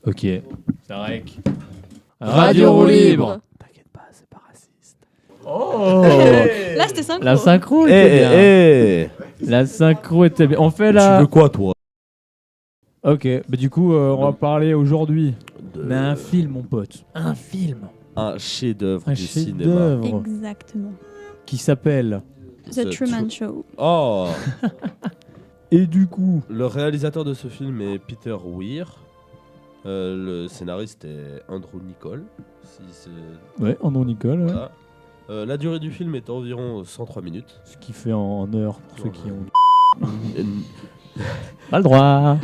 Ok. Tarek. Radio Roue Libre. T'inquiète pas, c'est pas raciste. Oh. Là, c'était synchro. La synchro était bien. La synchro était bien. On fait la... Tu veux quoi, toi? Ok, bah du coup, on va parler aujourd'hui d'un film, mon pote. Un film. Un chef-d'œuvre Un du cinéma. chef-d'œuvre Exactement. qui s'appelle... The Truman Show. Oh. Et du coup... Le réalisateur de ce film est Peter Weir. Le scénariste est Andrew Niccol. Si c'est... Ouais, Andrew Niccol. Ouais. Voilà. La durée du film est environ 103 minutes. Ce qui fait en heure pour ceux qui ont... Euh, Pas le droit.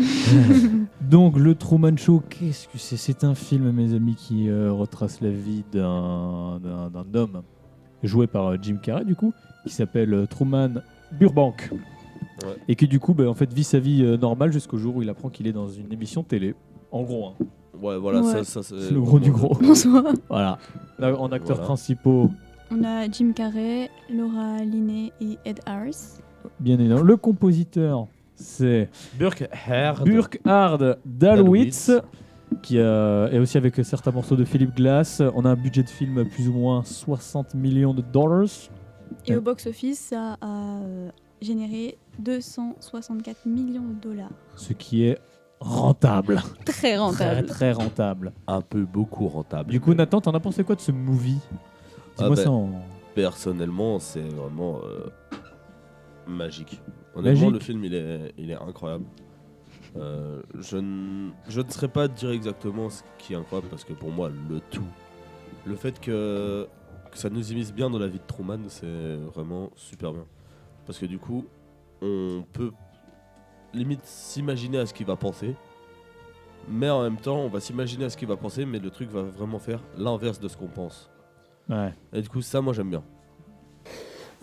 Donc le Truman Show, qu'est-ce que c'est? C'est un film, mes amis, qui retrace la vie d'un homme joué par Jim Carrey, du coup, qui s'appelle Truman Burbank. Ouais. Et qui, du coup, bah, en fait, vit sa vie normale jusqu'au jour où il apprend qu'il est dans une émission télé. En gros, hein. Ouais, voilà, Ouais. ça C'est le gros du gros. Bonsoir. Voilà. Là, en acteurs Voilà. principaux, On a Jim Carrey, Laura Linney et Ed Harris. bien évidemment. Le compositeur, c'est Burkhard. Burkhard Dalwitz, qui est aussi avec certains morceaux de Philip Glass. On a un budget de film plus ou moins 60 millions de dollars. Et au box-office, ça a généré 264 millions de dollars. Ce qui est rentable. Très Très, rentable. très rentable. Un peu beaucoup rentable. Du coup, Nathan, t'en as pensé quoi de ce movie? Dis-moi ça en... Personnellement, c'est vraiment magique. Honnêtement, Magique. le film, il est incroyable. Je ne saurais pas dire exactement ce qui est incroyable parce que pour moi, le tout, le fait que ça nous immisce bien dans la vie de Truman, c'est vraiment super bien. Parce que du coup, on peut limite s'imaginer à ce qu'il va penser, mais en même temps, on va s'imaginer à ce qu'il va penser, mais le truc va vraiment faire l'inverse de ce qu'on pense. Ouais. Et du coup, ça, moi, j'aime bien.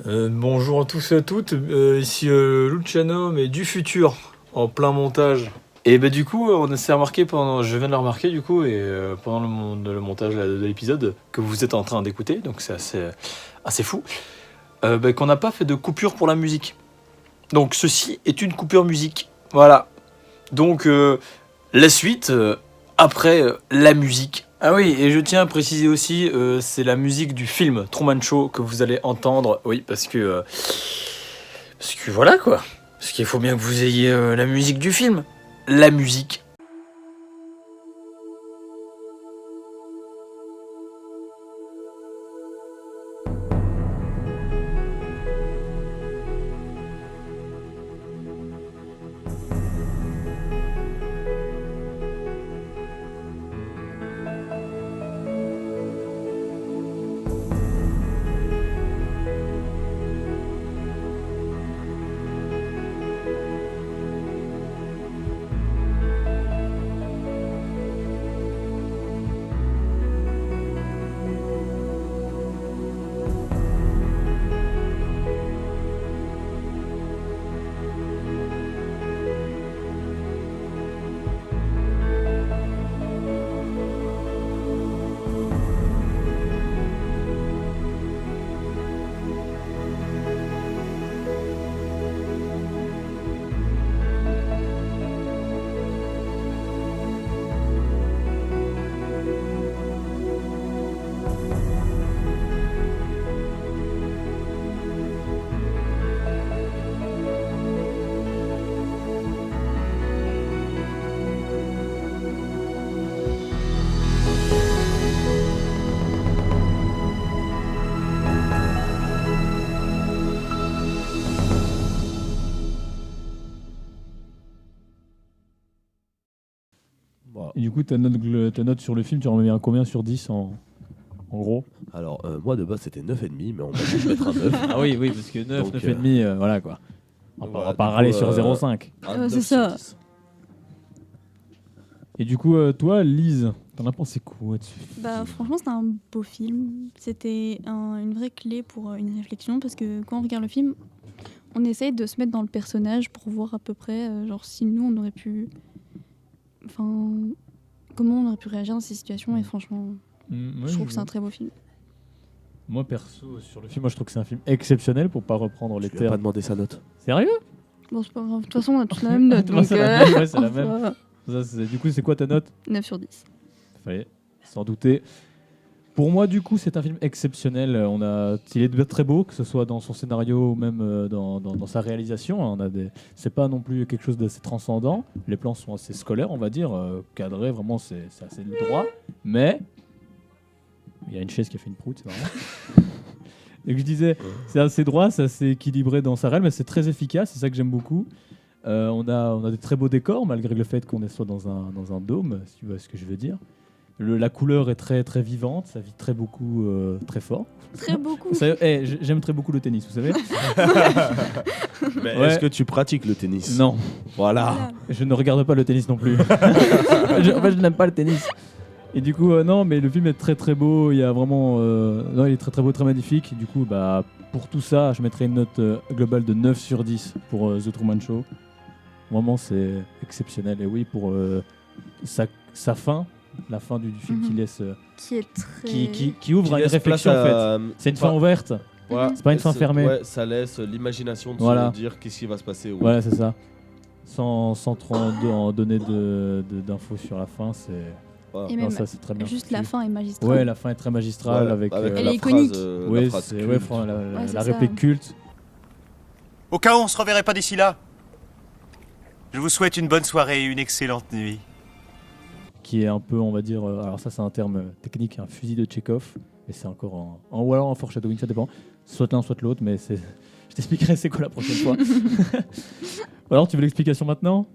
Bonjour à tous et à toutes, ici Luciano, mais du futur, en plein montage. Et bah du coup, je viens de le remarquer du coup, et pendant le montage là, de l'épisode que vous êtes en train d'écouter, donc c'est assez fou, qu'on n'a pas fait de coupure pour la musique. Donc ceci est une coupure musique, voilà. Donc la suite, après la musique. Ah oui, et je tiens à préciser aussi, c'est la musique du film Truman Show que vous allez entendre. Oui, parce que voilà quoi. Parce qu'il faut bien que vous ayez la musique du film. La musique. Voilà. Et du coup, ta note sur le film, tu en mets un combien sur 10 en gros? Alors, moi de base c'était 9,5, mais on m'a dit de mettre un 9. Ah oui, parce que 9, Donc, 9,5, voilà quoi. On donc va voilà, pas du râler coup, sur 0,5. Un Ouais, 9 c'est sur ça. 10. Et du coup, toi, Lise, t'en as pensé quoi de ce film? Bah, franchement, c'était un beau film. C'était une vraie clé pour une réflexion parce que quand on regarde le film, on essaye de se mettre dans le personnage pour voir à peu près, genre, si nous, on aurait pu. Enfin, comment on aurait pu réagir dans ces situations. Et franchement, je trouve que c'est un très beau film. Moi, perso, sur le film, moi je trouve que c'est un film exceptionnel pour pas reprendre les Je lui ai pas termes. demandé sa note. Sérieux? Bon, c'est pas grave. De toute façon, on a tous la même note. Moi, donc, c'est la même, ouais, c'est la même. voilà. Du coup, c'est quoi ta note? 9 sur 10. Fallait s'en douter. Pour moi, du coup, c'est un film exceptionnel. Il est très beau, que ce soit dans son scénario ou même dans sa réalisation. C'est pas non plus quelque chose d'assez transcendant. Les plans sont assez scolaires, on va dire, cadrés. Vraiment, c'est assez droit. Mais il y a une chaise qui a fait une proute, c'est marrant. Et que je disais, c'est assez droit, c'est assez équilibré dans sa réelle, mais c'est très efficace. C'est ça que j'aime beaucoup. On a des très beaux décors, malgré le fait qu'on soit dans un dôme, si tu vois ce que je veux dire. La couleur est très très vivante, ça vit très beaucoup, très fort. Très beaucoup. J'aime très beaucoup le tennis, vous savez. Mais Ouais. est-ce que tu pratiques le tennis? Non, Voilà. je ne regarde pas le tennis non plus. En fait, je n'aime pas le tennis. Et du coup, non, mais le film est très très beau. Il y a vraiment, non, il est très très beau, très magnifique. Du coup, pour tout ça, je mettrai une note globale de 9 sur 10 pour The Truman Show. Vraiment, c'est exceptionnel. Et oui, pour sa fin. La fin du film qui laisse, Qui est très. qui ouvre à une laisse réflexion place en fait. C'est une fin ouverte. Voilà. C'est pas une fin fermée. Ouais, ça laisse l'imagination de Voilà. se dire qu'est-ce qui va se passer. Voilà, c'est ça. Sans trop en donner d'infos sur la fin, c'est. Voilà. Et Non, même ça, c'est très bien juste foutu. la fin est magistrale. Ouais, la fin est très magistrale Ouais, avec. Elle la est iconique. Oui, la phrase c'est culte. c'est la ça. réplique culte. Au cas où on se reverrait pas d'ici là, je vous souhaite une bonne soirée et une excellente nuit. Qui est un peu, on va dire, alors ça c'est un terme technique, un fusil de Tchekhov, et c'est encore ou alors un foreshadowing, ça dépend, soit l'un soit l'autre, mais je t'expliquerai c'est quoi la prochaine fois. Alors tu veux l'explication maintenant?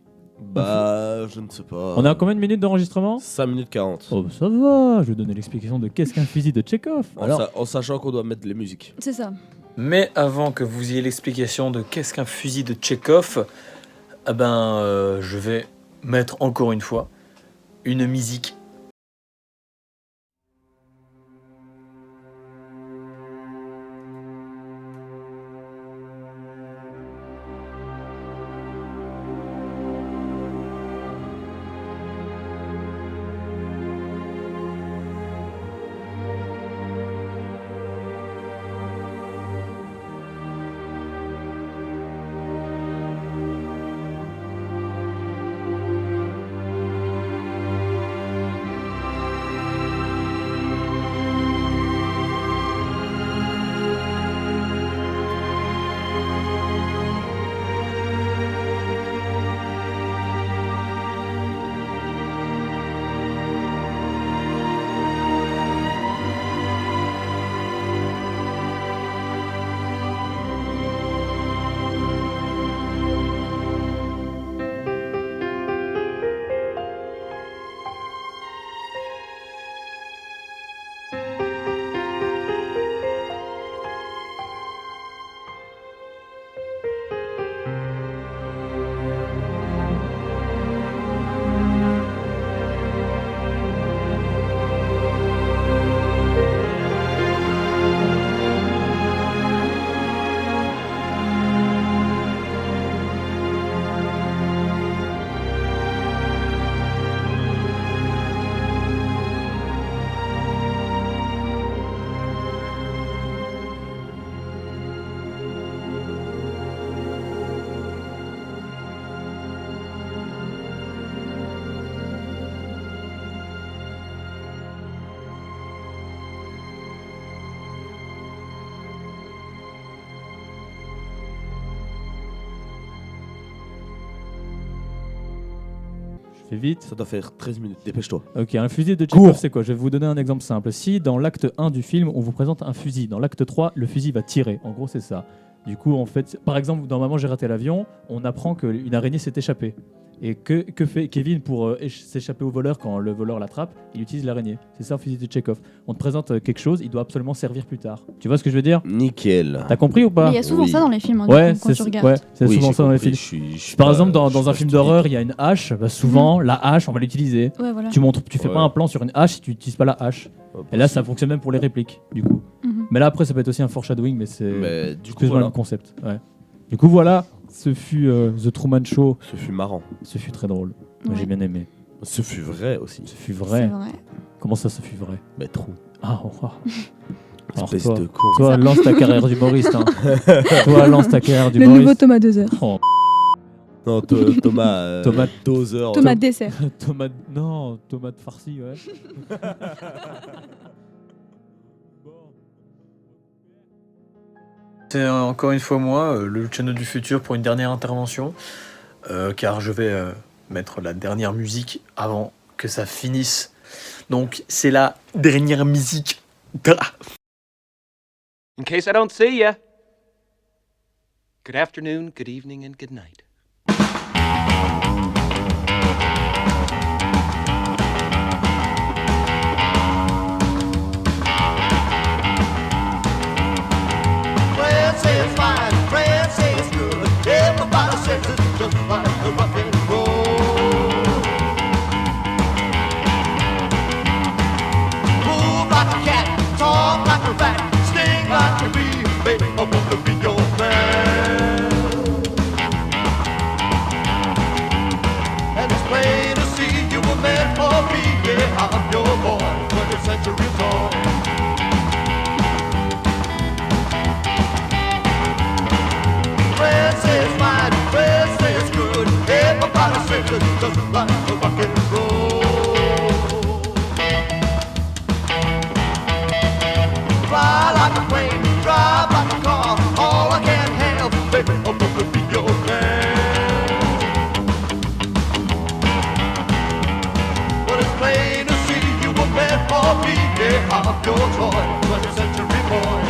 Je ne sais pas. On a combien de minutes d'enregistrement? 5 minutes 40. Oh bah, ça va, je vais donner l'explication de qu'est-ce qu'un fusil de Tchekhov. Alors, En sachant qu'on doit mettre les musiques. C'est ça. Mais avant que vous ayez l'explication de qu'est-ce qu'un fusil de Tchekhov, je vais mettre encore une fois une musique. je fais vite. Ça doit faire 13 minutes. Dépêche-toi. Ok, un fusil de Tchekhov, c'est quoi? Je vais vous donner un exemple simple. Si dans l'acte 1 du film, on vous présente un fusil, dans l'acte 3, le fusil va tirer. En gros, c'est ça. Du coup, en fait, par exemple, dans Maman, j'ai raté l'avion, on apprend qu'une araignée s'est échappée. Et que fait Kevin pour s'échapper au voleur quand le voleur l'attrape? Il utilise l'araignée. C'est ça un fusil de Tchekhov. On te présente quelque chose, il doit absolument servir plus tard. Tu vois ce que je veux dire? Nickel. T'as compris ou pas? Mais il y a souvent Oui. ça dans les films, hein, Ouais, du coup, quand tu regardes. ouais, c'est Oui, souvent j'ai ça dans les compris, films. je suis Par pas- exemple, je dans suis un pas film stupide. d'horreur, il y a une hache. Souvent, la hache, on va l'utiliser. Ouais, voilà. Tu fais Ouais. pas un plan sur une hache si tu n'utilises pas la hache. Hop, Et là, ça fonctionne même pour les répliques, du coup. Mhm. Mais là, après, ça peut être aussi un foreshadowing, mais c'est Mais du coup, plus ou moins voilà. le concept. Ouais. Du coup, voilà, ce fut The Truman Show. Ce fut marrant. Ce fut très drôle. Moi, Ouais. j'ai bien aimé. Ce fut vrai aussi. Ce fut C'est vrai. vrai. Comment ça, ce fut vrai? Mais trop. Ah, oh, oh. Alors, Espèce toi, de con. toi, lance ta carrière d'humoriste. Hein. Toi, lance ta carrière Le nouveau d'humoriste. Thomas 2 heures. Oh, Non, Thomas. Tomate. Dozer. Tomate dessert. Tomate. Non, tomate farcie, ouais. C'est encore une fois moi, le Luciano du futur, pour une dernière intervention, car je vais mettre la dernière musique avant que ça finisse. Donc c'est la dernière musique. In case I don't see ya, good afternoon, good evening, and good night. Friends say it's fine, friends say it's good. Everybody says it's just like a rock and roll. Move like a cat, talk like a rat, sting like a bee. Baby, I want to be your man. And it's plain to see you were meant for me. Yeah, I'm your boy, 20th century tall. Friends say it's fine, friends say it's good. Everybody says it's just like a rock and roll. Fly like a plane, drive like a car. All I can have, baby, I'm gonna be your man. But it's plain to see you were meant for me. Yeah, I'm your toy, 20th century boy.